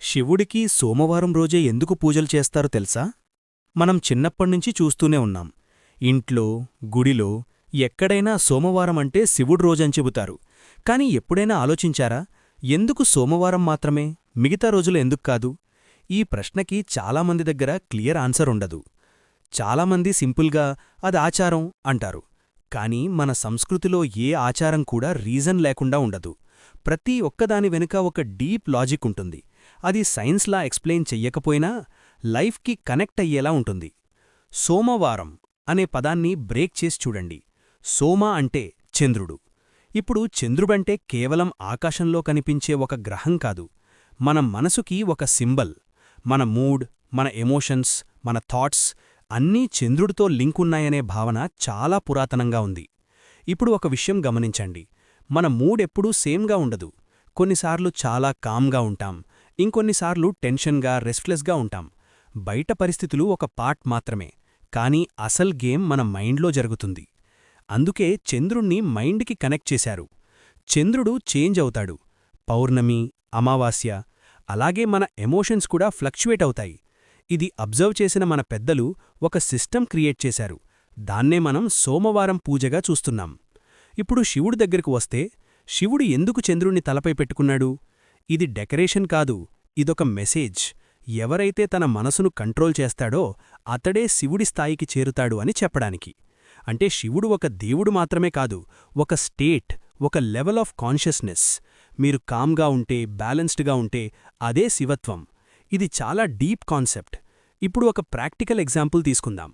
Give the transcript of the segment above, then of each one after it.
శివుడికి సోమవారం రోజే ఎందుకు పూజలు చేస్తారో తెలుసా? మనం చిన్నప్పణ్నుంచి చూస్తూనే ఉన్నాం. ఇంట్లో, గుడిలో ఎక్కడైనా సోమవారమంటే శివుడి రోజని చెబుతారు. కాని ఎప్పుడైనా ఆలోచించారా, ఎందుకు సోమవారం మాత్రమే, మిగతా రోజులు ఎందుక్కాదు? ఈ ప్రశ్నకి చాలామంది దగ్గర క్లియర్ ఆన్సర్ ఉండదు. చాలామంది సింపుల్గా అది ఆచారం అంటారు. కాని మన సంస్కృతిలో ఏ ఆచారం కూడా రీజన్ లేకుండా ఉండదు. ప్రతి ఒక్కదాని వెనుక ఒక డీప్ లాజిక్ ఉంటుంది. అది సైన్స్లా ఎక్స్ప్లెయిన్ చెయ్యకపోయినా లైఫ్కి కనెక్ట్ అయ్యేలా ఉంటుంది. సోమవారం అనే పదాన్ని బ్రేక్ చేసి చూడండి. సోమ అంటే చంద్రుడు. ఇప్పుడు చంద్రుడంటే కేవలం ఆకాశంలో కనిపించే ఒక గ్రహం కాదు, మన మనసుకి ఒక సింబల్. మన మూడ్, మన ఎమోషన్స్, మన థాట్స్ అన్నీ చంద్రుడితో లింకున్నాయనే భావన చాలా పురాతనంగా ఉంది. ఇప్పుడు ఒక విషయం గమనించండి, మన మూడ్ ఎప్పుడూ సేమ్గా ఉండదు. కొన్నిసార్లు చాలా కామ్గా ఉంటాం, ఇంకొన్నిసార్లు టెన్షన్గా, రెస్ట్లెస్గా ఉంటాం. బయట పరిస్థితులు ఒక పార్ట్ మాత్రమే, కానీ అసల్ గేమ్ మన మైండ్లో జరుగుతుంది. అందుకే చంద్రుణ్ణి మైండ్కి కనెక్ట్ చేశారు. చంద్రుడు చేంజ్ అవుతాడు, పౌర్ణమి, అమావాస్య, అలాగే మన ఎమోషన్స్ కూడా ఫ్లక్చువేట్ అవుతాయి. ఇది అబ్జర్వ్ చేసిన మన పెద్దలు ఒక సిస్టమ్ క్రియేట్ చేశారు. దాన్నే మనం సోమవారం పూజగా చూస్తున్నాం. ఇప్పుడు శివుడి దగ్గరకు వస్తే, శివుడు ఎందుకు చంద్రుణ్ణి తలపై పెట్టుకున్నాడు? ఇది డెకరేషన్ కాదు, ఇదొక మెసేజ్. ఎవరైతే తన మనసును కంట్రోల్ చేస్తాడో అతడే శివుడి స్థాయికి చేరుతాడు అని చెప్పడానికి. అంటే శివుడు ఒక దేవుడు మాత్రమే కాదు, ఒక స్టేట్, ఒక లెవెల్ ఆఫ్ కాన్షియస్నెస్. మీరు కామ్గా ఉంటే, బ్యాలెన్స్డ్గా ఉంటే అదే శివత్వం. ఇది చాలా డీప్ కాన్సెప్ట్. ఇప్పుడు ఒక ప్రాక్టికల్ ఎగ్జాంపుల్ తీసుకుందాం.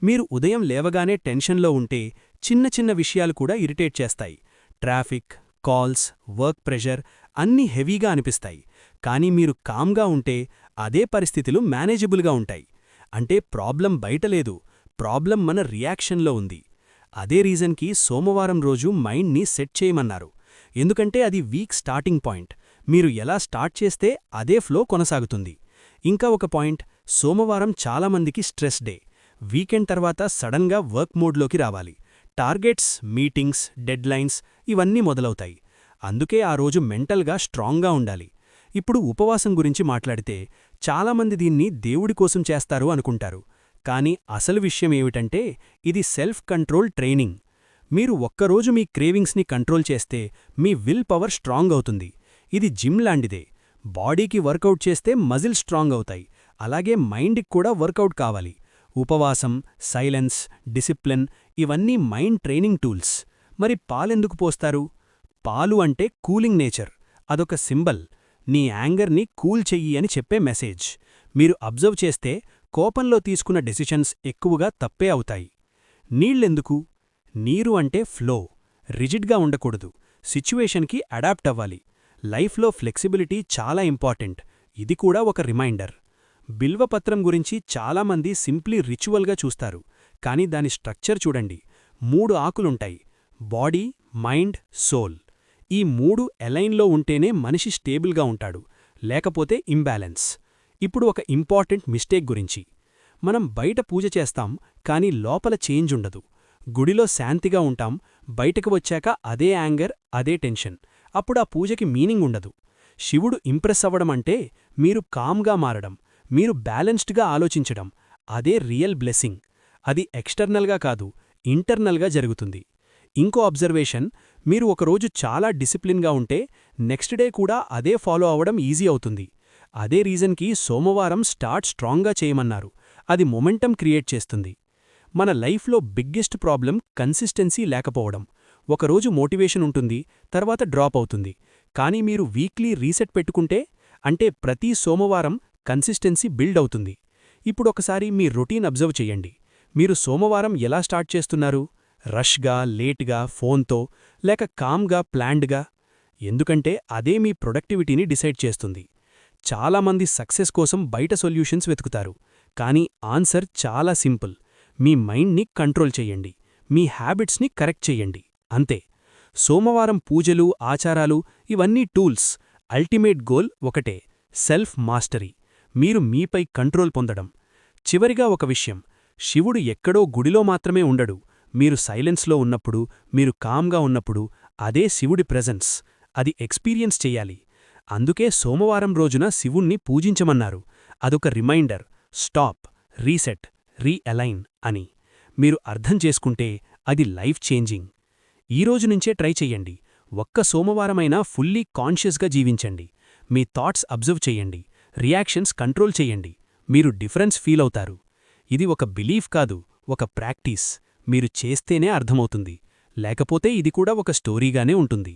మీరు ఉదయం లేవగానే టెన్షన్లో ఉంటే చిన్న చిన్న విషయాలు కూడా ఇరిటేట్ చేస్తాయి. ట్రాఫిక్, కాల్స్, వర్క్ ప్రెషర్ అన్నీ హెవీగా అనిపిస్తాయి. కానీ మీరు కామ్గా ఉంటే అదే పరిస్థితులు మేనేజబుల్గా ఉంటాయి. అంటే ప్రాబ్లం బయటలేదు, ప్రాబ్లం మన రియాక్షన్లో ఉంది. అదే రీజన్కి సోమవారం రోజు మైండ్ని సెట్ చేయమన్నారు. ఎందుకంటే అది వీక్ స్టార్టింగ్ పాయింట్. మీరు ఎలా స్టార్ట్ చేస్తే అదే ఫ్లో కొనసాగుతుంది. ఇంకా ఒక పాయింట్, సోమవారం చాలామందికి స్ట్రెస్ డే. వీకెండ్ తర్వాత సడన్గా వర్క్ మోడ్లోకి రావాలి. టార్గెట్స్, మీటింగ్స్, డెడ్లైన్స్ ఇవన్నీ మొదలవుతాయి. అందుకే ఆ రోజు మెంటల్గా స్ట్రాంగ్గా ఉండాలి. ఇప్పుడు ఉపవాసం గురించి మాట్లాడితే చాలామంది దీన్ని దేవుడి కోసం చేస్తారు అనుకుంటారు. కానీ అసలు విషయమేమిటంటే ఇది సెల్ఫ్ కంట్రోల్ ట్రైనింగ్. మీరు ఒక్కరోజు మీ క్రేవింగ్స్ని కంట్రోల్ చేస్తే మీ విల్ పవర్ స్ట్రాంగ్ అవుతుంది. ఇది జిమ్ లాంటిదే. బాడీకి వర్కౌట్ చేస్తే మజిల్ స్ట్రాంగ్ అవుతాయి, అలాగే మైండ్కి కూడా వర్కౌట్ కావాలి. ఉపవాసం, సైలెన్స్, డిసిప్లిన్ ఇవన్నీ మైండ్ ట్రైనింగ్ టూల్స్. మరి పాలెందుకు పోస్తారు? పాలు అంటే కూలింగ్ నేచర్. అదొక సింబల్. నీ యాంగర్ని కూల్ చెయ్యి అని చెప్పే మెసేజ్. మీరు అబ్జర్వ్ చేస్తే కోపంలో తీసుకున్న డెసిషన్స్ ఎక్కువగా తప్పే అవుతాయి. నీళ్ళెందుకు? నీరు అంటే ఫ్లో. రిజిడ్గా ఉండకూడదు, సిచ్యువేషన్కి అడాప్ట్ అవ్వాలి. లైఫ్లో ఫ్లెక్సిబిలిటీ చాలా ఇంపార్టెంట్. ఇది కూడా ఒక రిమైండర్. బిల్వపత్రం గురించి చాలామంది సింప్లీ రిచువల్గా చూస్తారు. కానీ దాని స్ట్రక్చర్ చూడండి. 3 ఆకులుంటాయి: బాడీ, మైండ్, సోల్. ఈ 3 ఎలైన్లో ఉంటేనే మనిషి స్టేబుల్గా ఉంటాడు, లేకపోతే ఇంబ్యాలెన్స్. ఇప్పుడు ఒక ఇంపార్టెంట్ మిస్టేక్ గురించి. మనం బయట పూజ చేస్తాం, కానీ లోపల చేంజ్ ఉండదు. గుడిలో శాంతిగా ఉంటాం, బయటకు వచ్చాక అదే యాంగర్, అదే టెన్షన్. అప్పుడు ఆ పూజకి మీనింగ్ ఉండదు. శివుడు ఇంప్రెస్ అవ్వడమంటే మీరు కామ్గా మారడం, మీరు బ్యాలెన్స్డ్గా ఆలోచించడం. అదే రియల్ బ్లెస్సింగ్. అది ఎక్స్టర్నల్గా కాదు, ఇంటర్నల్గా జరుగుతుంది. ఇంకో అబ్జర్వేషన్, మీరు ఒకరోజు చాలా డిసిప్లిన్గా ఉంటే నెక్స్ట్ డే కూడా అదే ఫాలో అవ్వడం ఈజీ అవుతుంది. అదే రీజన్కి సోమవారం స్టార్ట్ స్ట్రాంగ్గా చేయమన్నారు. అది మొమెంటం క్రియేట్ చేస్తుంది. మన లైఫ్లో బిగ్గెస్ట్ ప్రాబ్లం కన్సిస్టెన్సీ లేకపోవడం. ఒకరోజు మోటివేషన్ ఉంటుంది, తర్వాత డ్రాప్ అవుతుంది. కానీ మీరు వీక్లీ రీసెట్ పెట్టుకుంటే, అంటే ప్రతి సోమవారం కన్సిస్టెన్సీ బిల్డ్ అవుతుంది. ఇప్పుడొకసారి మీ రొటీన్ అబ్జర్వ్ చెయ్యండి. మీరు సోమవారం ఎలా స్టార్ట్ చేస్తున్నారు? రష్గా, లేట్గా, ఫోన్తో, లేక కామ్గా, ప్లాన్డ్గా? ఎందుకంటే అదే మీ ప్రొడక్టివిటీని డిసైడ్ చేస్తుంది. చాలామంది సక్సెస్ కోసం బయట సొల్యూషన్స్ వెతుకుతారు. కానీ ఆన్సర్ చాలా సింపుల్. మీ మైండ్ని కంట్రోల్ చెయ్యండి, మీ హ్యాబిట్స్ని కరెక్ట్ చెయ్యండి, అంతే. సోమవారం పూజలు, ఆచారాలు ఇవన్నీ టూల్స్. అల్టిమేట్ గోల్ ఒకటే: సెల్ఫ్ మాస్టరీ. మీరు మీపై కంట్రోల్ పొందడం. చివరిగా ఒక విషయం, శివుడు ఎక్కడో గుడిలో మాత్రమే ఉండడు. మీరు సైలెన్స్లో ఉన్నప్పుడు, మీరు కామ్గా ఉన్నప్పుడు అదే శివుడి ప్రెజెన్స్. అది ఎక్స్పీరియన్స్ చెయ్యాలి. అందుకే సోమవారం రోజున శివుణ్ణి పూజించమన్నారు. అదొక రిమైండర్, స్టాప్, రీసెట్, రీఅలైన్ అని. మీరు అర్థం చేసుకుంటే అది లైఫ్ చేంజింగ్. ఈరోజు నుంచే ట్రై చెయ్యండి. ఒక్క సోమవారమైనా ఫుల్లీ కాన్షియస్గా జీవించండి. మీ థాట్స్ అబ్జర్వ్ చెయ్యండి, రియాక్షన్స్ కంట్రోల్ చెయ్యండి. మీరు డిఫరెన్స్ ఫీల్ అవుతారు. ఇది ఒక బిలీఫ్ కాదు, ఒక ప్రాక్టీస్. మీరు చేస్తేనే అర్థమవుతుంది, లేకపోతే ఇది కూడా ఒక స్టోరీగానే ఉంటుంది.